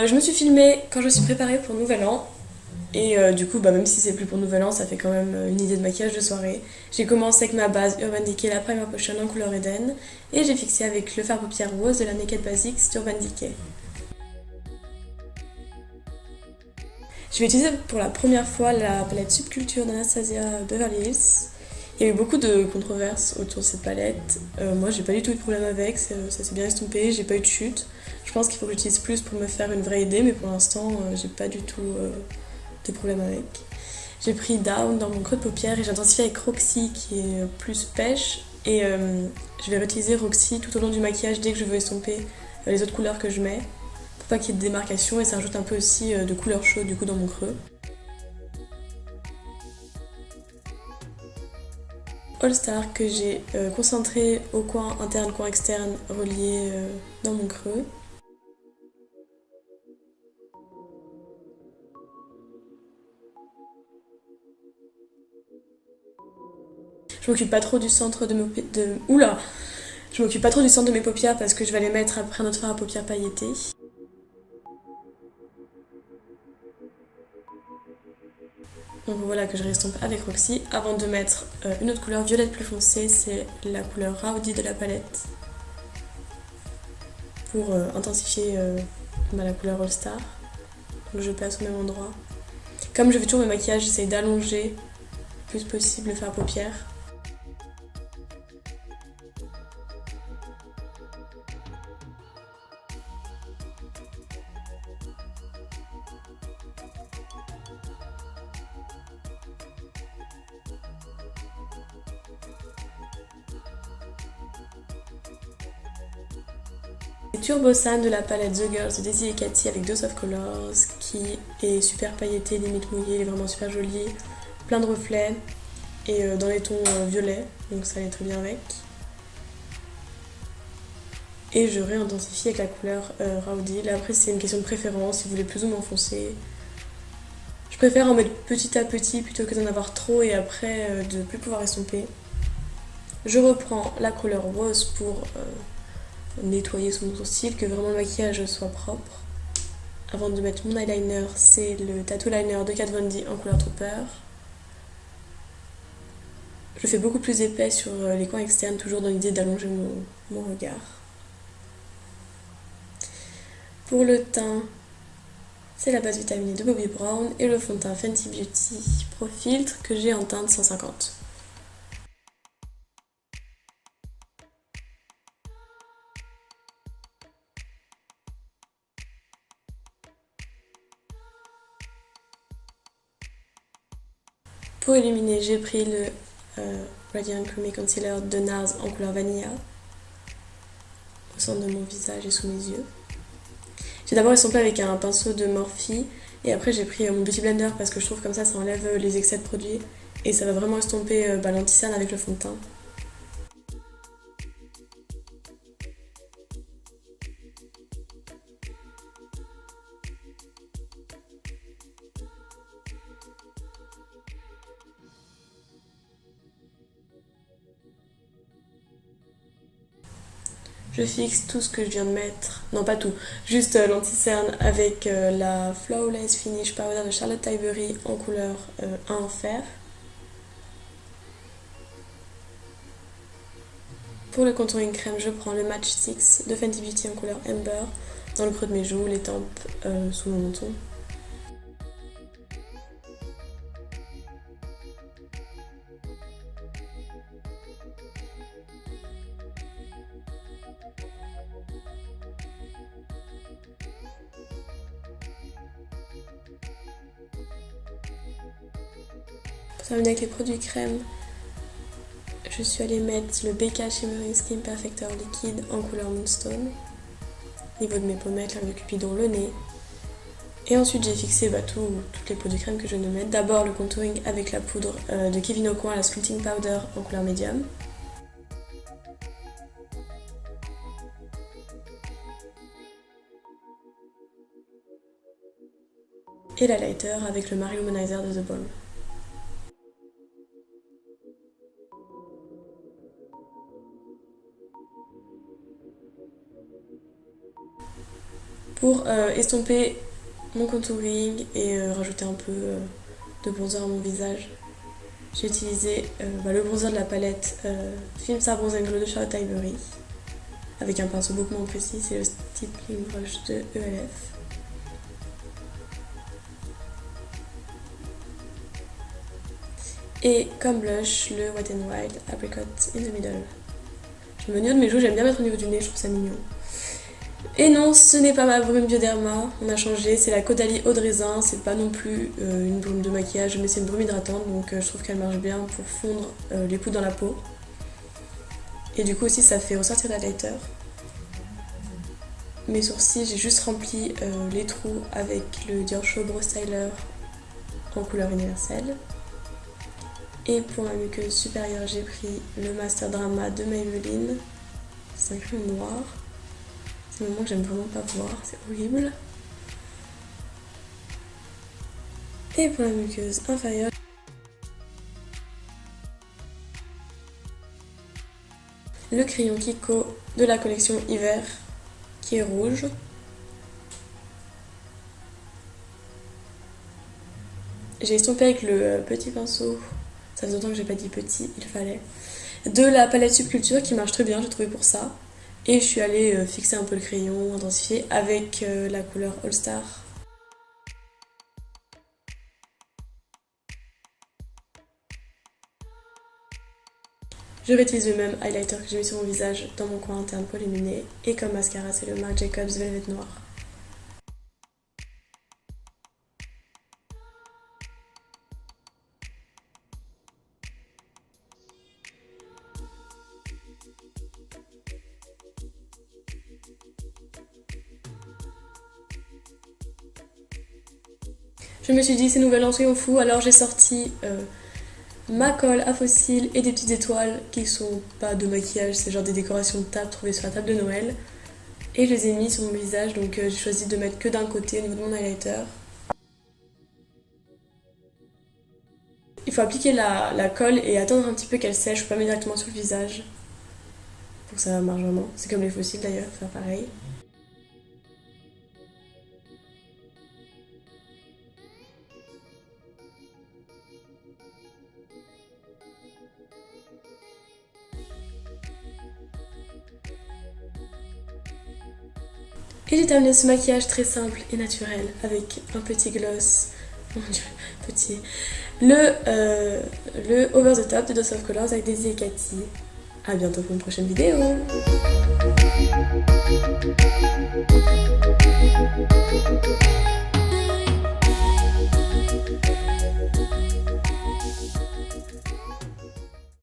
Je me suis filmée quand je me suis préparée pour Nouvel An. Et du coup, même si c'est plus pour Nouvel An, ça fait quand même une idée de maquillage de soirée. J'ai commencé avec ma base Urban Decay, la Primer Potion en couleur Eden. Et j'ai fixé avec le fard paupières rose de la Naked Basics d'Urban Decay. Je vais utiliser pour la première fois la palette Subculture d'Anastasia Beverly Hills. Il y a eu beaucoup de controverses autour de cette palette. Moi, j'ai pas du tout eu de problème avec, ça s'est bien estompé, j'ai pas eu de chute. Je pense qu'il faut que j'utilise plus pour me faire une vraie idée, mais pour l'instant, j'ai pas du tout de problème avec. J'ai pris Down dans mon creux de paupière et j'ai intensifié avec Roxy qui est plus pêche. Et je vais réutiliser Roxy tout au long du maquillage dès que je veux estomper les autres couleurs que je mets, pour pas qu'il y ait de démarcation, et ça rajoute un peu aussi de couleur chaude du coup dans mon creux. All Star que j'ai concentré au coin interne, coin externe, relié dans mon creux. Je m'occupe pas trop du centre de mes Oula. Je m'occupe pas trop du centre de mes paupières parce que je vais les mettre après notre fard à paupières pailleté. Donc voilà que je restompe avec Roxy avant de mettre une autre couleur violette plus foncée, c'est la couleur Rowdy de la palette pour intensifier la couleur All Star. Donc je passe au même endroit. Comme je fais toujours mes maquillages, j'essaye d'allonger le plus possible le fard à paupières. Turbo Sun de la palette The Girls de Daisy et Cathy avec deux soft colors qui est super pailleté, limite mouillé, il est vraiment super joli, plein de reflets et dans les tons violets, donc ça allait très bien avec. Et je réintensifie avec la couleur Rowdy. Là après c'est une question de préférence, si vous voulez plus ou moins foncé. Je préfère en mettre petit à petit plutôt que d'en avoir trop et après de plus pouvoir estomper. Je reprends la couleur rose pour nettoyer sous mon sourcil, que vraiment le maquillage soit propre. Avant de mettre mon eyeliner, c'est le Tattoo Liner de Kat Von D en couleur Trooper. Je le fais beaucoup plus épais sur les coins externes, toujours dans l'idée d'allonger mon regard. Pour le teint, c'est la base vitaminée de Bobbi Brown et le fond de teint Fenty Beauty Pro Filtre que j'ai en teinte 150. Pour illuminer, j'ai pris le Radiant Creamy Concealer de NARS en couleur Vanilla au centre de mon visage et sous mes yeux. J'ai d'abord estompé avec un pinceau de Morphe et après j'ai pris mon Beauty Blender parce que je trouve comme ça enlève les excès de produits et ça va vraiment estomper l'anti-cerne avec le fond de teint. Je fixe tout ce que je viens de mettre, non pas tout, juste l'anti-cerne avec la Flawless Finish Powder de Charlotte Tilbury en couleur 1 en fer. Pour le contouring crème, je prends le Match Stix de Fenty Beauty en couleur Amber dans le creux de mes joues, les tempes, sous mon menton. Pour terminer avec les produits crème, je suis allée mettre le BK Shimmering Skin Perfector liquide en couleur Moonstone. au niveau de mes pommettes, l'arc de Cupidon, le nez. Et ensuite j'ai fixé toutes les pots de crème que je viens de mettre. D'abord le contouring avec la poudre de Kevyn Aucoin, la Sculpting Powder en couleur médium. Et l'highlighter avec le Marie Luminizer de The Balm. Pour estomper mon contouring et rajouter un peu de bronzer à mon visage, j'ai utilisé le bronzer de la palette Filmstar Bronze Glow de Charlotte Tilbury avec un pinceau beaucoup moins précis, c'est le Stippling Brush de ELF. Et comme blush, le Wet n Wild Apricot in the Middle. Je me nude mes joues, j'aime bien mettre au niveau du nez, je trouve ça mignon. Et non, ce n'est pas ma brume Bioderma, on a changé, c'est la Caudalie Eau de Raisin, c'est pas non plus une brume de maquillage, mais c'est une brume hydratante, donc je trouve qu'elle marche bien pour fondre les poudres dans la peau. Et du coup aussi ça fait ressortir l'highlighter. Mes sourcils, j'ai juste rempli les trous avec le Dior Show Brow Styler en couleur universelle. Et pour ma muqueuse supérieure, j'ai pris le Master Drama de Maybelline. C'est un crayon noir. C'est un moment que j'aime vraiment pas voir, c'est horrible. Et pour la muqueuse inférieure, le crayon Kiko de la collection Hiver qui est rouge. J'ai estompé avec le petit pinceau, ça fait longtemps que j'ai pas dit petit, il fallait, de la palette Subculture qui marche très bien, j'ai trouvé pour ça. Et je suis allée fixer un peu le crayon, intensifier avec la couleur All Star. Je réutilise le même highlighter que j'ai mis sur mon visage dans mon coin interne pour illuminer. Et comme mascara, c'est le Marc Jacobs Velvet Noir. Je me suis dit c'est nouvel an, soyons fous, alors j'ai sorti ma colle à fossiles et des petites étoiles qui sont pas de maquillage, c'est genre des décorations de table trouvées sur la table de Noël. Et je les ai mis sur mon visage, donc j'ai choisi de mettre que d'un côté au niveau de mon highlighter. Il faut appliquer la colle et attendre un petit peu qu'elle sèche, faut pas mettre directement sur le visage pour que ça marche vraiment. C'est comme les fossiles d'ailleurs, faire pareil. Et j'ai terminé ce maquillage très simple et naturel avec un petit gloss, mon dieu, petit, le Over the Top de Dose of Colors avec Daisy et Cathy. A bientôt pour une prochaine vidéo.